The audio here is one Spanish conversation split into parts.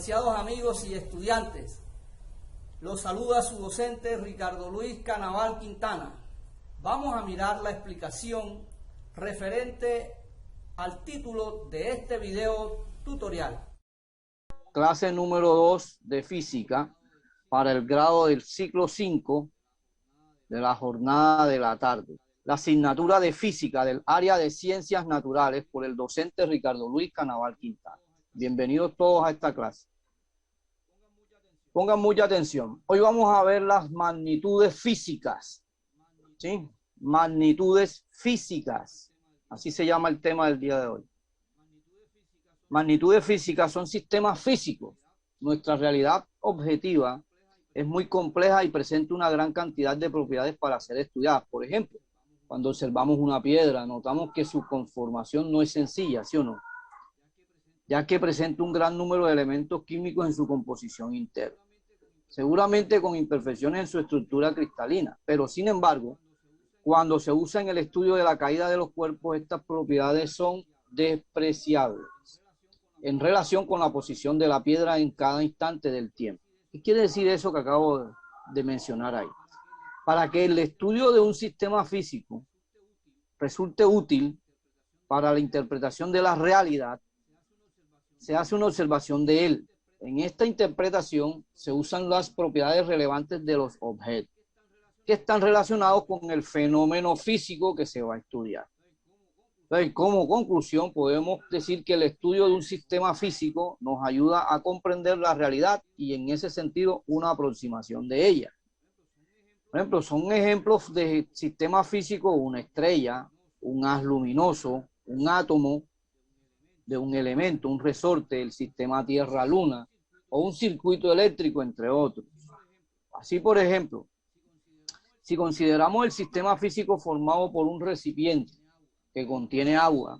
Apreciados amigos y estudiantes, los saluda su docente Ricardo Luis Canaval Quintana. Vamos a mirar la explicación referente al título de este video tutorial. Clase número 2 de física para el grado del ciclo 5 de la jornada de la tarde. La asignatura de física del área de ciencias naturales por el docente Ricardo Luis Canaval Quintana. Bienvenidos todos a esta clase. Pongan mucha atención. Hoy vamos a ver las magnitudes físicas. ¿Sí? Magnitudes físicas. Así se llama el tema del día de hoy. Magnitudes físicas son sistemas físicos. Nuestra realidad objetiva es muy compleja y presenta una gran cantidad de propiedades para ser estudiadas. Por ejemplo, cuando observamos una piedra, notamos que su conformación no es sencilla, ¿sí o no? Ya que presenta un gran número de elementos químicos en su composición interna, seguramente con imperfecciones en su estructura cristalina, pero sin embargo, cuando se usa en el estudio de la caída de los cuerpos, estas propiedades son despreciables en relación con la posición de la piedra en cada instante del tiempo. ¿Qué quiere decir eso que acabo de mencionar ahí? Para que el estudio de un sistema físico resulte útil para la interpretación de la realidad, se hace una observación de él. En esta interpretación se usan las propiedades relevantes de los objetos, que están relacionados con el fenómeno físico que se va a estudiar. Entonces, como conclusión, podemos decir que el estudio de un sistema físico nos ayuda a comprender la realidad y en ese sentido una aproximación de ella. Por ejemplo, son ejemplos de sistema físico una estrella, un haz luminoso, un átomo de un elemento, un resorte, el sistema Tierra-Luna o un circuito eléctrico, entre otros. Así, por ejemplo, si consideramos el sistema físico formado por un recipiente que contiene agua,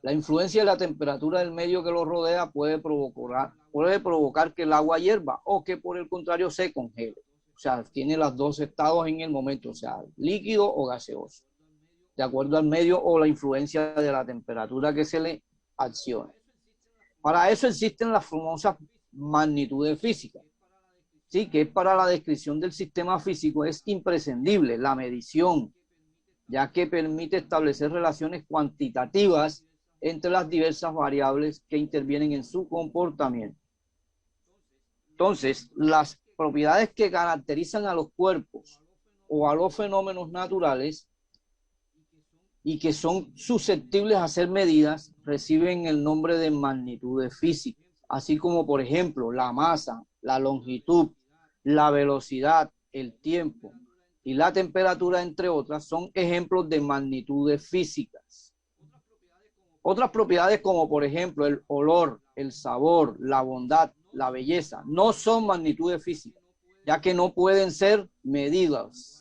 la influencia de la temperatura del medio que lo rodea puede provocar que el agua hierva o que por el contrario se congele. O sea, tiene los dos estados en el momento, o sea, líquido o gaseoso, de acuerdo al medio o la influencia de la temperatura que se le accione. Para eso existen las famosas magnitudes físicas, ¿sí? Que es para la descripción del sistema físico es imprescindible la medición, ya que permite establecer relaciones cuantitativas entre las diversas variables que intervienen en su comportamiento. Entonces, las propiedades que caracterizan a los cuerpos o a los fenómenos naturales y que son susceptibles a ser medidas, reciben el nombre de magnitudes físicas, así como, por ejemplo, la masa, la longitud, la velocidad, el tiempo y la temperatura, entre otras, son ejemplos de magnitudes físicas. Otras propiedades como, por ejemplo, el olor, el sabor, la bondad, la belleza, no son magnitudes físicas, ya que no pueden ser medidas.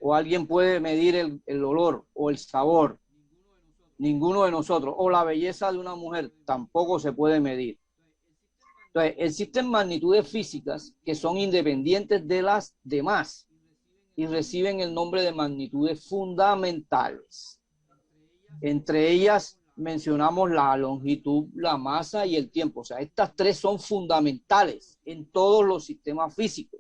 O alguien puede medir el olor o el sabor, ninguno de nosotros, o la belleza de una mujer tampoco se puede medir. Entonces, existen magnitudes físicas que son independientes de las demás y reciben el nombre de magnitudes fundamentales. Entre ellas mencionamos la longitud, la masa y el tiempo. O sea, estas tres son fundamentales en todos los sistemas físicos.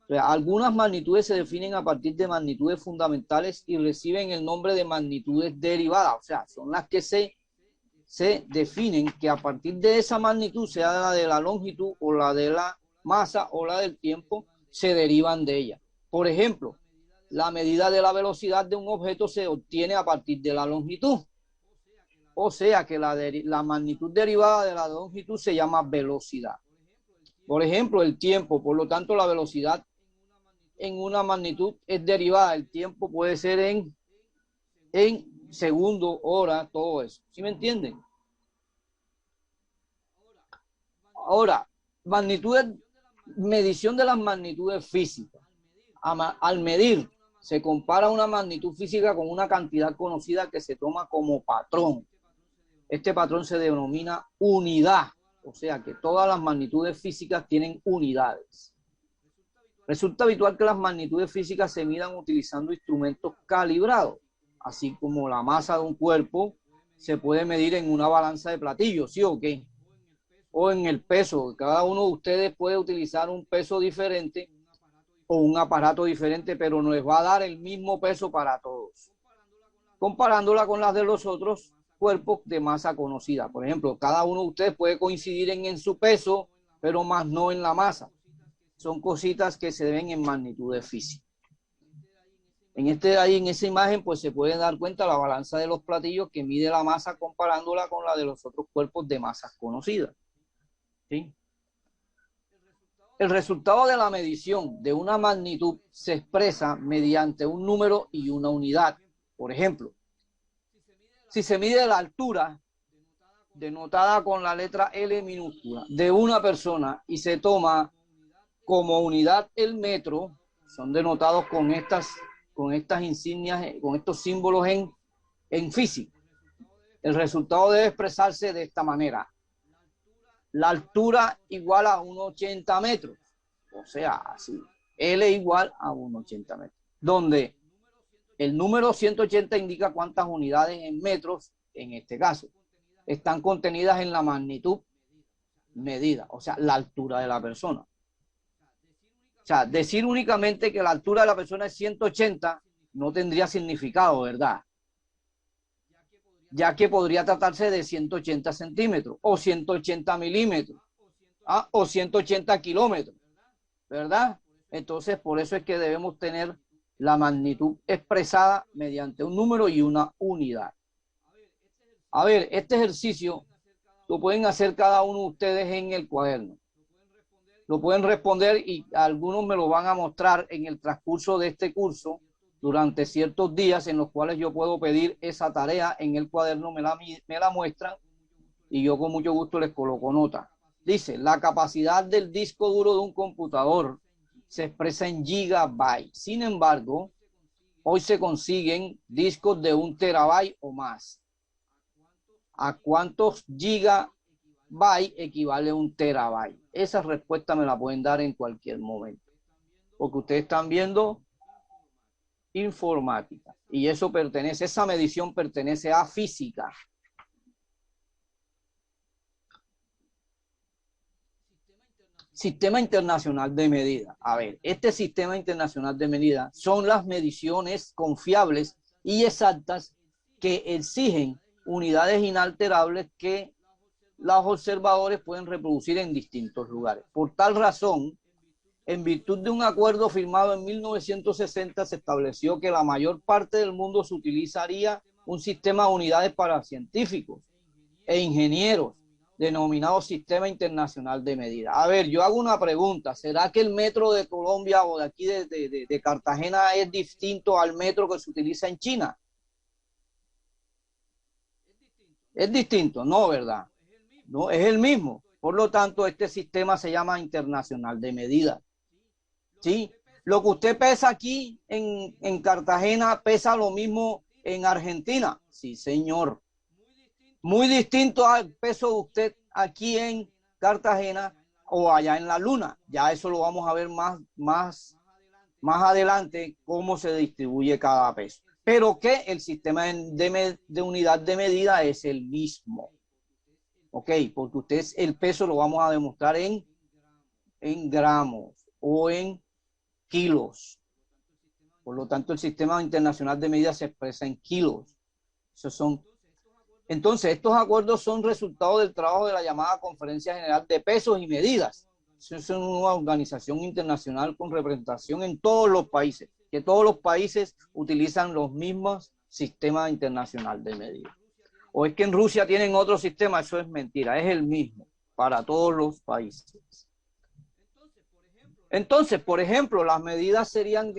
O sea, algunas magnitudes se definen a partir de magnitudes fundamentales y reciben el nombre de magnitudes derivadas. O sea, son las que se definen que a partir de esa magnitud, sea la de la longitud o la de la masa o la del tiempo, se derivan de ella. Por ejemplo, la medida de la velocidad de un objeto se obtiene a partir de la longitud. O sea que la magnitud derivada de la longitud se llama velocidad. Por ejemplo, el tiempo, por lo tanto, la velocidad en una magnitud es derivada. El tiempo puede ser en segundo, hora, todo eso. ¿Sí me entienden? Ahora, medición de las magnitudes físicas. Al medir, se compara una magnitud física con una cantidad conocida que se toma como patrón. Este patrón se denomina unidad. O sea que todas las magnitudes físicas tienen unidades. Resulta habitual que las magnitudes físicas se midan utilizando instrumentos calibrados, así como la masa de un cuerpo se puede medir en una balanza de platillos, ¿sí o qué? o en el peso. Cada uno de ustedes puede utilizar un peso diferente o un aparato diferente, pero no les va a dar el mismo peso para todos, comparándola con las de los otros cuerpos de masa conocida. Por ejemplo, cada uno de ustedes puede coincidir en su peso, pero más no en la masa. Son cositas que se ven en magnitudes físicas. En esa imagen, pues se puede dar cuenta la balanza de los platillos que mide la masa comparándola con la de los otros cuerpos de masas conocidas. ¿Sí? El resultado de la medición de una magnitud se expresa mediante un número y una unidad. Por ejemplo, si se mide la altura, denotada con la letra L minúscula, de una persona y se toma como unidad el metro, son denotados con estas insignias, con estos símbolos en física. El resultado debe expresarse de esta manera. La altura igual a 1,80 metros, o sea, así, L igual a 1,80 metros, donde el número 180 indica cuántas unidades en metros, en este caso, están contenidas en la magnitud medida, o sea, la altura de la persona. O sea, decir únicamente que la altura de la persona es 180 no tendría significado, ¿verdad? Ya que podría tratarse de 180 centímetros o 180 milímetros o 180 kilómetros, ¿verdad? Entonces, por eso es que debemos tener la magnitud expresada mediante un número y una unidad. A ver, este ejercicio lo pueden hacer cada uno de ustedes en el cuaderno. Lo pueden responder y algunos me lo van a mostrar en el transcurso de este curso durante ciertos días en los cuales yo puedo pedir esa tarea en el cuaderno, me la muestran y yo con mucho gusto les coloco nota. Dice, la capacidad del disco duro de un computador se expresa en gigabytes. Sin embargo, hoy se consiguen discos de 1 terabyte o más. ¿A cuántos gigabytes equivale 1 terabyte? Esa respuesta me la pueden dar en cualquier momento, porque ustedes están viendo informática y esa medición pertenece a física. Sistema Internacional de Medida. A ver, este Sistema Internacional de Medida son las mediciones confiables y exactas que exigen unidades inalterables que los observadores pueden reproducir en distintos lugares. Por tal razón, en virtud de un acuerdo firmado en 1960, se estableció que la mayor parte del mundo se utilizaría un sistema de unidades para científicos e ingenieros, denominado Sistema Internacional de Medida. A ver, yo hago una pregunta. ¿Será que el metro de Colombia o de aquí de Cartagena es distinto al metro que se utiliza en China? Es distinto, no, ¿verdad? No, es el mismo. Por lo tanto, este sistema se llama Internacional de Medida. ¿Sí? Lo que usted pesa aquí en Cartagena pesa lo mismo en Argentina. Sí, señor. Muy distinto al peso de usted aquí en Cartagena o allá en la Luna. Ya eso lo vamos a ver más adelante, cómo se distribuye cada peso. Pero que el sistema de unidad de medida es el mismo. Ok, porque usted el peso lo vamos a demostrar en gramos o en kilos. Por lo tanto, el Sistema Internacional de Medida se expresa en kilos. Entonces, estos acuerdos son resultado del trabajo de la llamada Conferencia General de Pesos y Medidas. Es una organización internacional con representación en todos los países, que todos los países utilizan los mismos sistemas internacionales de medida. O es que en Rusia tienen otro sistema, eso es mentira, es el mismo para todos los países. Entonces, por ejemplo, las medidas serían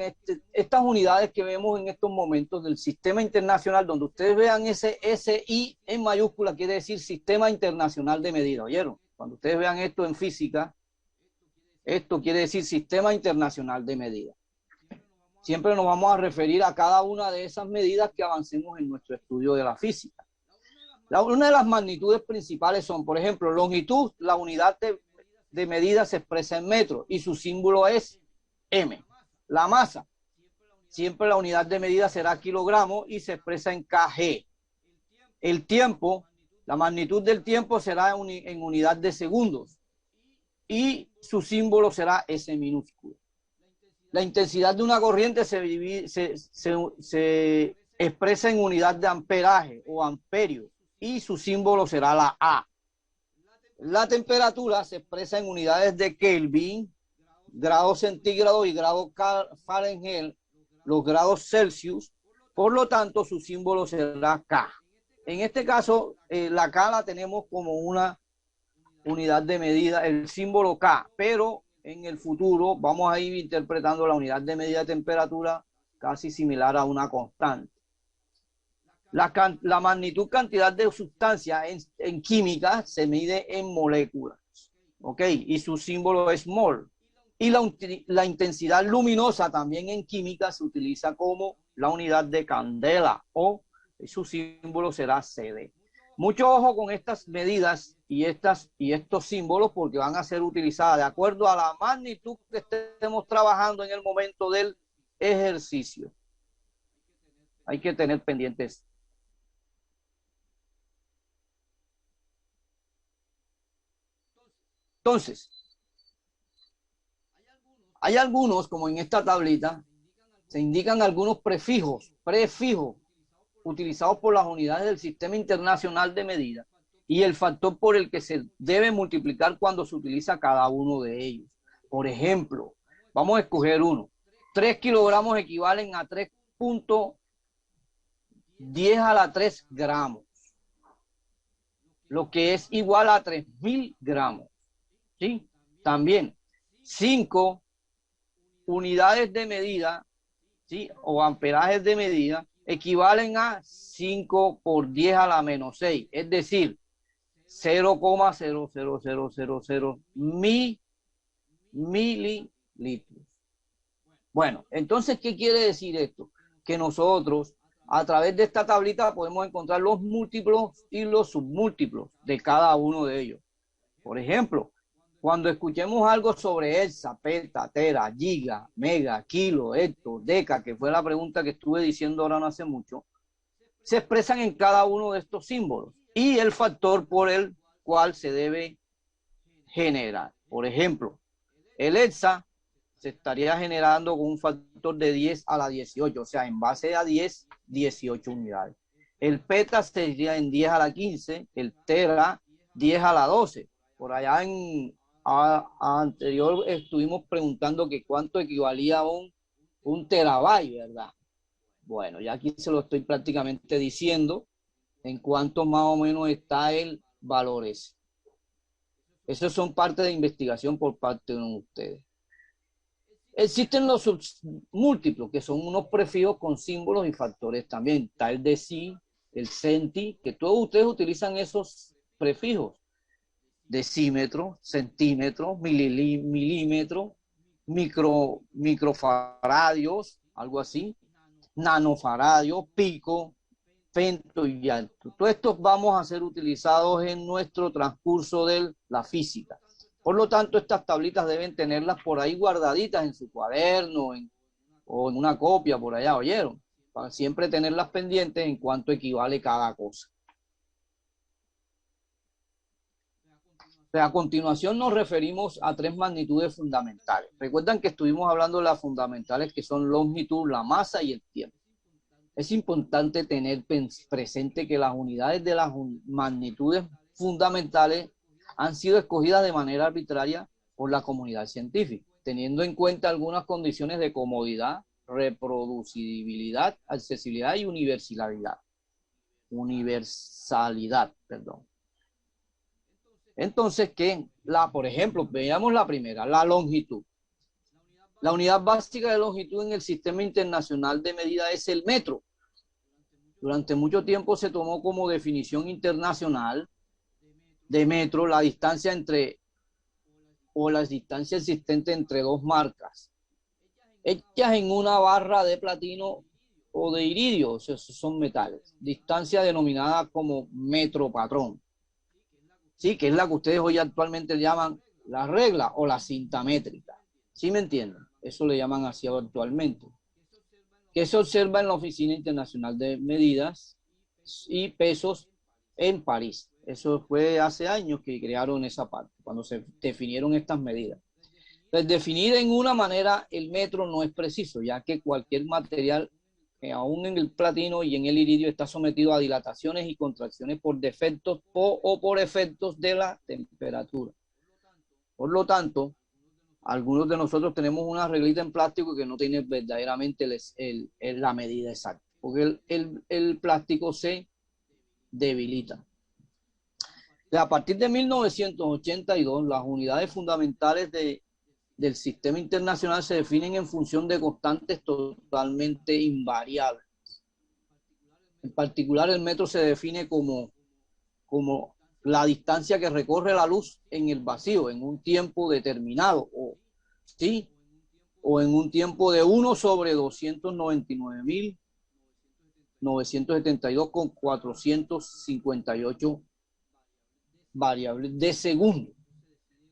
estas unidades que vemos en estos momentos del sistema internacional, donde ustedes vean ese SI en mayúscula, quiere decir Sistema Internacional de Medida, ¿oyeron? Cuando ustedes vean esto en física, esto quiere decir Sistema Internacional de Medida. Siempre nos vamos a referir a cada una de esas medidas que avancemos en nuestro estudio de la física. Una de las magnitudes principales son, por ejemplo, longitud, la unidad de medida se expresa en metros y su símbolo es M. La masa, siempre la unidad de medida será kilogramo y se expresa en kg. El tiempo, La magnitud del tiempo será en unidad de segundos y su símbolo será S minúsculo. La intensidad de una corriente se expresa en unidad de amperaje o amperio y su símbolo será la A. La temperatura se expresa en unidades de Kelvin, grados centígrados y grados Fahrenheit, los grados Celsius. Por lo tanto, su símbolo será K. En este caso, la K la tenemos como una unidad de medida, el símbolo K, pero en el futuro vamos a ir interpretando la unidad de medida de temperatura casi similar a una constante. La magnitud cantidad de sustancia en química se mide en moléculas, ¿ok? Y su símbolo es mol. Y la intensidad luminosa también en química se utiliza como la unidad de candela o su símbolo será CD. Mucho ojo con estas medidas y estos símbolos porque van a ser utilizadas de acuerdo a la magnitud que estemos trabajando en el momento del ejercicio. Hay que tener pendientes. Entonces, hay algunos, como en esta tablita, se indican algunos prefijos utilizados por las unidades del Sistema Internacional de Medida y el factor por el que se debe multiplicar cuando se utiliza cada uno de ellos. Por ejemplo, vamos a escoger uno. 3 kilogramos equivalen a 3.10 a la 3 gramos, lo que es igual a 3.000 gramos. ¿Sí? También 5 unidades de medida, ¿sí? O amperajes de medida equivalen a 5 por 10 a la menos 6, es decir, 0,00000 mililitros. Bueno, entonces, ¿qué quiere decir esto? Que nosotros, a través de esta tablita, podemos encontrar los múltiplos y los submúltiplos de cada uno de ellos. Por ejemplo, cuando escuchemos algo sobre hexa, peta, tera, giga, mega, kilo, hecto, deca, que fue la pregunta que estuve diciendo ahora no hace mucho, se expresan en cada uno de estos símbolos y el factor por el cual se debe generar. Por ejemplo, el hexa se estaría generando con un factor de 10 a la 18, o sea, en base a 10, 18 unidades. El peta sería en 10 a la 15, el tera 10 a la 12. Por allá en anterior estuvimos preguntando que cuánto equivalía a un terabyte, ¿verdad? Bueno, ya aquí se lo estoy prácticamente diciendo en cuánto más o menos está el valor ese. Esos son parte de investigación por parte de ustedes. Existen los submúltiplos, que son unos prefijos con símbolos y factores también. Está el deci, el centi, que todos ustedes utilizan esos prefijos. Decímetro, centímetro, milímetro, microfaradios, algo así, nanofaradios, pico, femto y alto. Todos estos vamos a ser utilizados en nuestro transcurso de la física. Por lo tanto, estas tablitas deben tenerlas por ahí guardaditas en su cuaderno o en una copia por allá, ¿oyeron? Para siempre tenerlas pendientes en cuánto equivale cada cosa. A continuación nos referimos a 3 magnitudes fundamentales. Recuerdan que estuvimos hablando de las fundamentales que son longitud, la masa y el tiempo. Es importante tener presente que las unidades de las magnitudes fundamentales han sido escogidas de manera arbitraria por la comunidad científica, teniendo en cuenta algunas condiciones de comodidad, reproducibilidad, accesibilidad y universalidad. Entonces, por ejemplo, veamos la primera, la longitud. La unidad básica de longitud en el Sistema Internacional de Medida es el metro. Durante mucho tiempo se tomó como definición internacional de metro la distancia la distancia existente entre dos marcas, hechas en una barra de platino o de iridio, o sea, son metales. Distancia denominada como metro patrón. Sí, que es la que ustedes hoy actualmente llaman la regla o la cinta métrica. ¿Sí me entienden? Eso le llaman así actualmente. Que se observa en la Oficina Internacional de Medidas y Pesos en París. Eso fue hace años que crearon esa parte, cuando se definieron estas medidas. Entonces, definir en una manera el metro no es preciso, ya que cualquier material, aún en el platino y en el iridio, está sometido a dilataciones y contracciones por defectos o por efectos de la temperatura. Por lo tanto, algunos de nosotros tenemos una reglita en plástico que no tiene verdaderamente la medida exacta, porque el plástico se debilita. A partir de 1982, las unidades fundamentales del sistema internacional se definen en función de constantes totalmente invariables. En particular, el metro se define como la distancia que recorre la luz en el vacío en un tiempo determinado, ¿sí? O en un tiempo de 1 sobre 299.972 con 458 variables de segundo.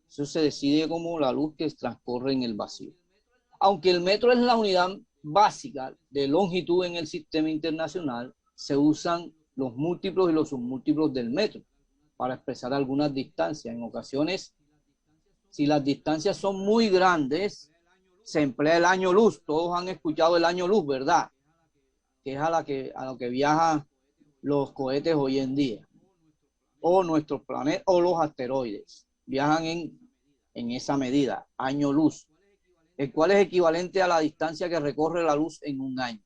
Eso se decide como la luz que transcurre en el vacío. Aunque el metro es la unidad básica de longitud en el sistema internacional, se usan los múltiplos y los submúltiplos del metro para expresar algunas distancias. En ocasiones, si las distancias son muy grandes, se emplea el año luz. Todos han escuchado el año luz, ¿verdad? Que es a lo que viajan los cohetes hoy en día, o nuestros planetas, o los asteroides. Viajan en esa medida, año luz, el cual es equivalente a la distancia que recorre la luz en un año.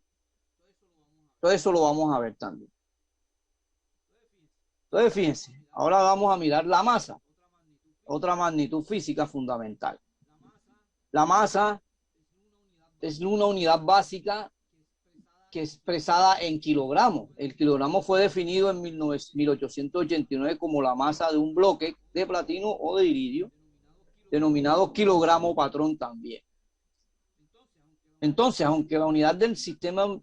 Todo eso lo vamos a ver también. Entonces, fíjense, ahora vamos a mirar la masa, otra magnitud física fundamental. La masa es una unidad básica que es expresada en kilogramos. El kilogramo fue definido en 1889 como la masa de un bloque de platino o de iridio, denominado kilogramo patrón también. Entonces, aunque la unidad del sistema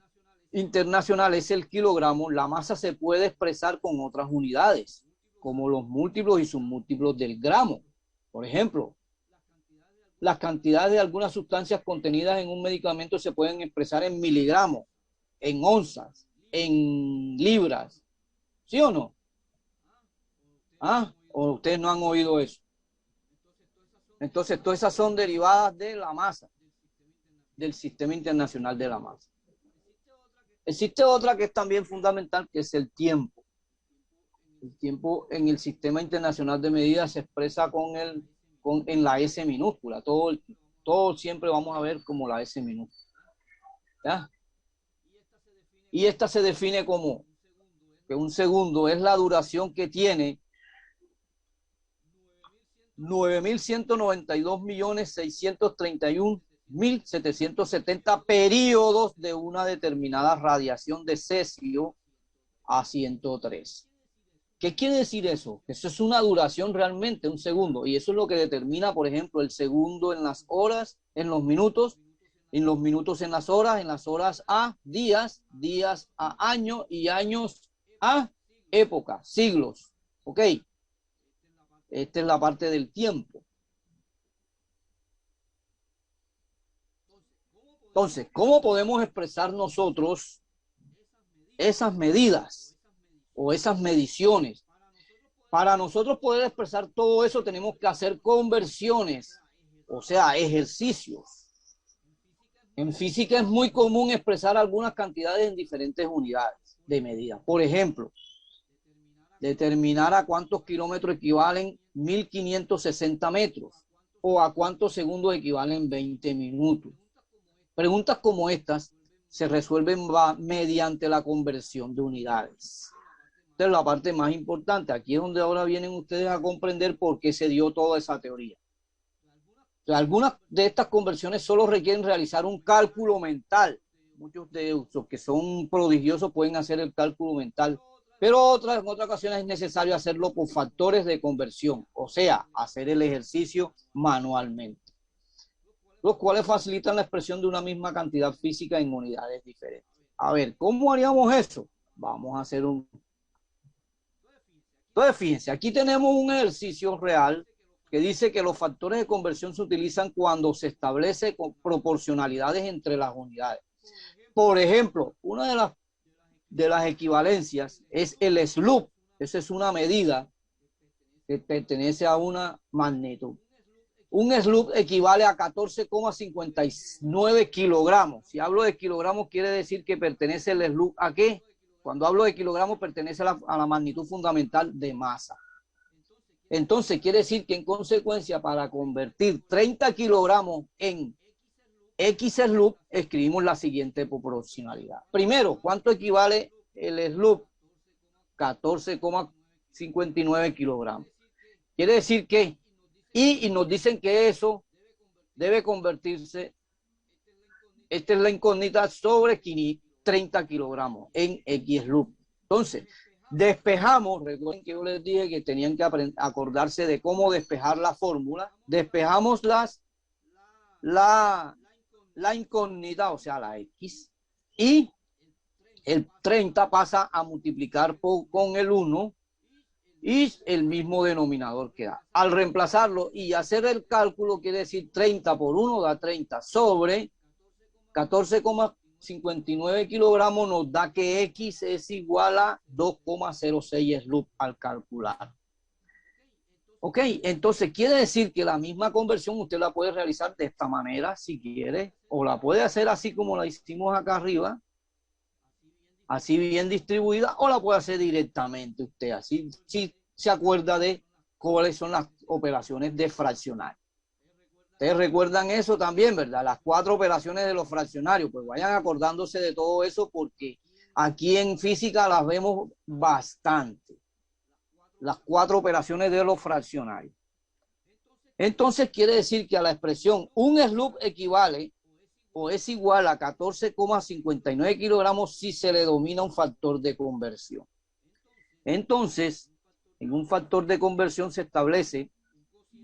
internacional es el kilogramo, la masa se puede expresar con otras unidades, como los múltiplos y submúltiplos del gramo. Por ejemplo, las cantidades de algunas sustancias contenidas en un medicamento se pueden expresar en miligramos, en onzas, en libras. ¿Sí o no? ¿Ah? ¿O ustedes no han oído eso? Entonces, todas esas son derivadas de la masa, del sistema internacional de la masa. Existe otra que es también fundamental, que es el tiempo. El tiempo en el sistema internacional de medidas se expresa en la S minúscula. Todo siempre vamos a ver como la S minúscula. ¿Ya? Y esta se define como que un segundo es la duración que tiene 9.192.631.770 periodos de una determinada radiación de cesio a 103. ¿Qué quiere decir eso? Eso es una duración realmente, un segundo, y eso es lo que determina, por ejemplo, el segundo en las horas, en los minutos en las horas a días, días a años y años a épocas, siglos. ¿Ok? Esta es la parte del tiempo. Entonces, ¿cómo podemos expresar nosotros esas medidas o esas mediciones? Para nosotros poder expresar todo eso tenemos que hacer conversiones, o sea, ejercicios. En física es muy común expresar algunas cantidades en diferentes unidades de medida. Por ejemplo, determinar a cuántos kilómetros equivalen 1.560 metros o a cuántos segundos equivalen 20 minutos. Preguntas como estas se resuelven mediante la conversión de unidades. Esta es la parte más importante. Aquí es donde ahora vienen ustedes a comprender por qué se dio toda esa teoría. Algunas de estas conversiones solo requieren realizar un cálculo mental. Muchos de los que son prodigiosos pueden hacer el cálculo mental, pero en otras ocasiones es necesario hacerlo por factores de conversión, o sea, hacer el ejercicio manualmente, los cuales facilitan la expresión de una misma cantidad física en unidades diferentes. A ver, ¿cómo haríamos eso? Vamos a hacer un... Entonces, fíjense, aquí tenemos un ejercicio real que dice que los factores de conversión se utilizan cuando se establece proporcionalidades entre las unidades. Por ejemplo, una de las equivalencias es el slope, Esa es una medida que pertenece a una magnitud. Un SLUP equivale a 14,59 kilogramos. Si hablo de kilogramos, quiere decir que pertenece el SLUP ¿a qué? Cuando hablo de kilogramos, pertenece a la magnitud fundamental de masa. Entonces, quiere decir que en consecuencia, para convertir 30 kilogramos en X SLUP, escribimos la siguiente proporcionalidad. Primero, ¿cuánto equivale el SLUP? 14,59 kilogramos. Quiere decir que, y nos dicen que eso debe convertirse, esta es la incógnita, sobre 30 kilogramos en X SLUP. Entonces, despejamos, recuerden que yo les dije que tenían que acordarse de cómo despejar la fórmula, despejamos la incógnita, o sea, la X, y el 30 pasa a multiplicar con el 1 y el mismo denominador queda. Al reemplazarlo y hacer el cálculo, quiere decir 30 por 1 da 30 sobre 14,59 kilogramos, nos da que X es igual a 2,06 SLUP al calcular. Ok, entonces quiere decir que la misma conversión usted la puede realizar de esta manera si quiere, o la puede hacer así como la hicimos acá arriba, así bien distribuida, o la puede hacer directamente usted, así si se acuerda de cuáles son las operaciones de fraccionar. Ustedes recuerdan eso también, ¿verdad? Las 4 operaciones de los fraccionarios, pues vayan acordándose de todo eso porque aquí en física las vemos bastante. Las 4 operaciones de los fraccionarios. Entonces quiere decir que a la expresión un SLUP equivale o es igual a 14,59 kilogramos si se le domina un factor de conversión. Entonces, en un factor de conversión se establece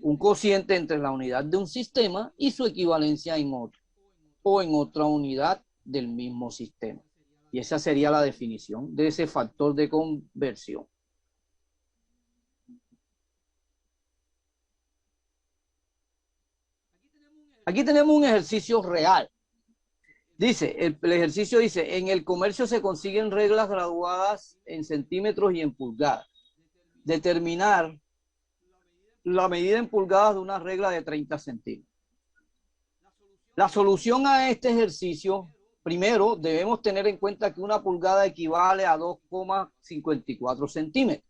un cociente entre la unidad de un sistema y su equivalencia en otro, o en otra unidad del mismo sistema. Y esa sería la definición de ese factor de conversión. Aquí tenemos un ejercicio real. Dice, el ejercicio dice, en el comercio se consiguen reglas graduadas en centímetros y en pulgadas. Determinar la medida en pulgadas de una regla de 30 centímetros. La solución a este ejercicio, primero debemos tener en cuenta que una pulgada equivale a 2,54 centímetros.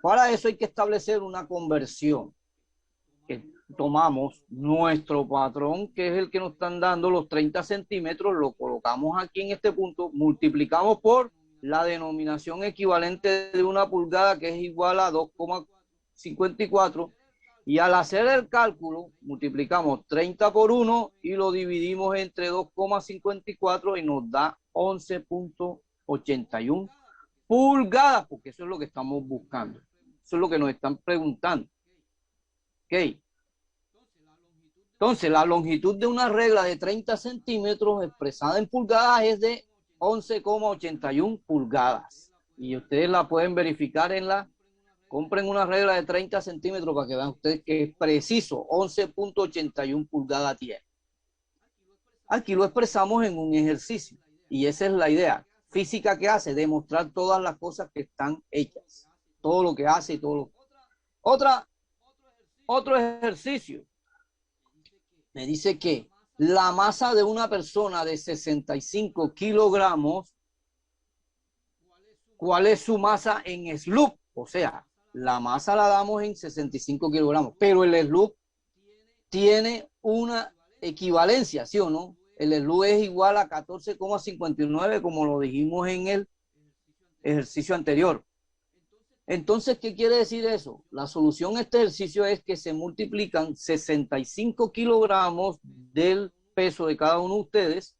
Para eso hay que establecer una conversión. Tomamos nuestro patrón, que es el que nos están dando los 30 centímetros, lo colocamos aquí en este punto, multiplicamos por la denominación equivalente de una pulgada, que es igual a 2,54, y al hacer el cálculo, multiplicamos 30 por 1 y lo dividimos entre 2,54 y nos da 11,81 pulgadas, porque eso es lo que estamos buscando. Eso es lo que nos están preguntando. Ok. Entonces, la longitud de una regla de 30 centímetros expresada en pulgadas es de 11,81 pulgadas. Y ustedes la pueden verificar compren una regla de 30 centímetros para que vean ustedes que es preciso, 11,81 pulgadas tiene. Aquí lo expresamos en un ejercicio. Y esa es la idea. Física que hace, demostrar todas las cosas que están hechas. Todo lo que hace y todo lo... Otro ejercicio. Me dice que la masa de una persona de 65 kilogramos, ¿cuál es su masa en SLUP? O sea, la masa la damos en 65 kilogramos, pero el SLUP tiene una equivalencia, ¿sí o no? El SLUP es igual a 14,59, como lo dijimos en el ejercicio anterior. Entonces, ¿qué quiere decir eso? La solución a este ejercicio es que se multiplican 65 kilogramos del peso de cada uno de ustedes,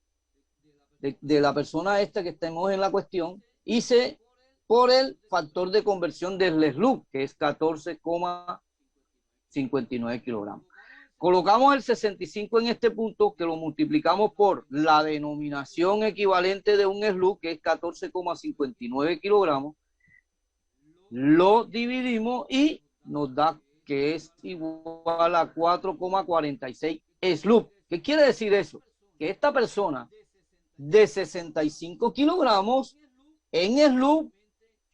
de la persona esta que estemos en la cuestión, y por el factor de conversión del SLUP, que es 14,59 kilogramos. Colocamos el 65 en este punto, que lo multiplicamos por la denominación equivalente de un SLUP, que es 14,59 kilogramos, lo dividimos y nos da que es igual a 4,46 SLUP. ¿Qué quiere decir eso? Que esta persona de 65 kilogramos en SLUP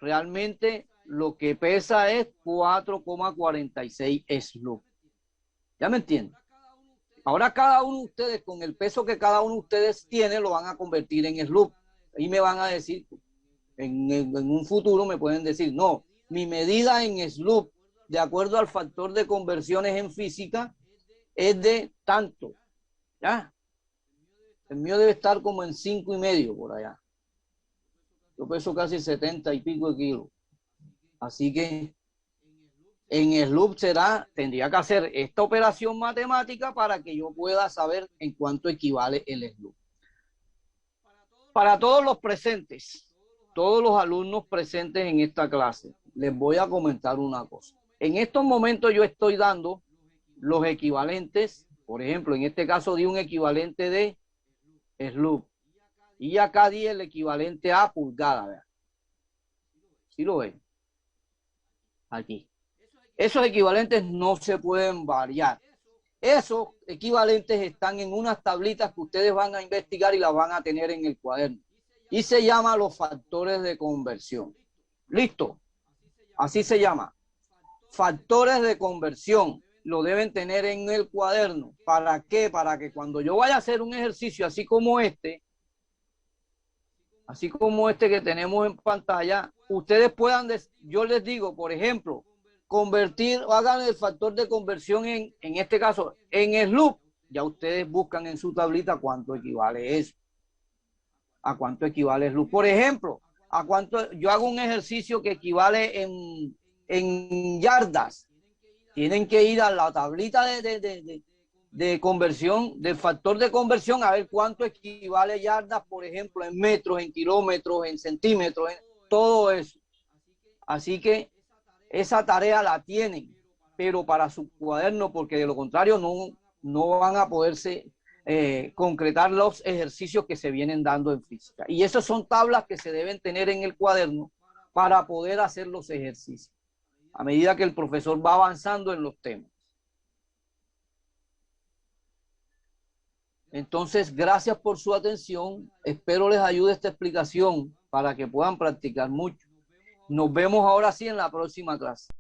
realmente lo que pesa es 4,46 SLUB. ¿Ya me entienden? Ahora cada uno de ustedes, con el peso que cada uno de ustedes tiene, lo van a convertir en SLUB. Y me van a decir, en un futuro me pueden decir, no, mi medida en SLUB, de acuerdo al factor de conversiones en física, es de tanto. ¿Ya? El mío debe estar como en 5,5 por allá. Yo peso casi 70 y pico de kilos. Así que en SLUB tendría que hacer esta operación matemática para que yo pueda saber en cuánto equivale el SLUB. Para todos los presentes, todos los alumnos presentes en esta clase, les voy a comentar una cosa. En estos momentos yo estoy dando los equivalentes, por ejemplo, en este caso di un equivalente de SLUB y acá di el equivalente a pulgada. ¿Vean? ¿Sí lo ven? Aquí. Esos equivalentes no se pueden variar. Esos equivalentes están en unas tablitas que ustedes van a investigar y las van a tener en el cuaderno. Y se llama los factores de conversión. ¿Listo? Así se llama. Factores de conversión. Lo deben tener en el cuaderno. ¿Para qué? Para que cuando yo vaya a hacer un ejercicio así como este que tenemos en pantalla, ustedes puedan, yo les digo, por ejemplo, convertir, hagan el factor de conversión en este caso, en SLUB. Ya ustedes buscan en su tablita cuánto equivale eso. A cuánto equivale SLUB. Por ejemplo, a cuánto, yo hago un ejercicio que equivale en yardas. Tienen que ir a la tablita de conversión, del factor de conversión, a ver cuánto equivale yardas, por ejemplo, en metros, en kilómetros, en centímetros, en todo eso. Así que esa tarea la tienen, pero para su cuaderno, porque de lo contrario no van a poderse concretar los ejercicios que se vienen dando en física. Y esas son tablas que se deben tener en el cuaderno para poder hacer los ejercicios, a medida que el profesor va avanzando en los temas. Entonces, gracias por su atención. Espero les ayude esta explicación para que puedan practicar mucho. Nos vemos ahora sí en la próxima clase.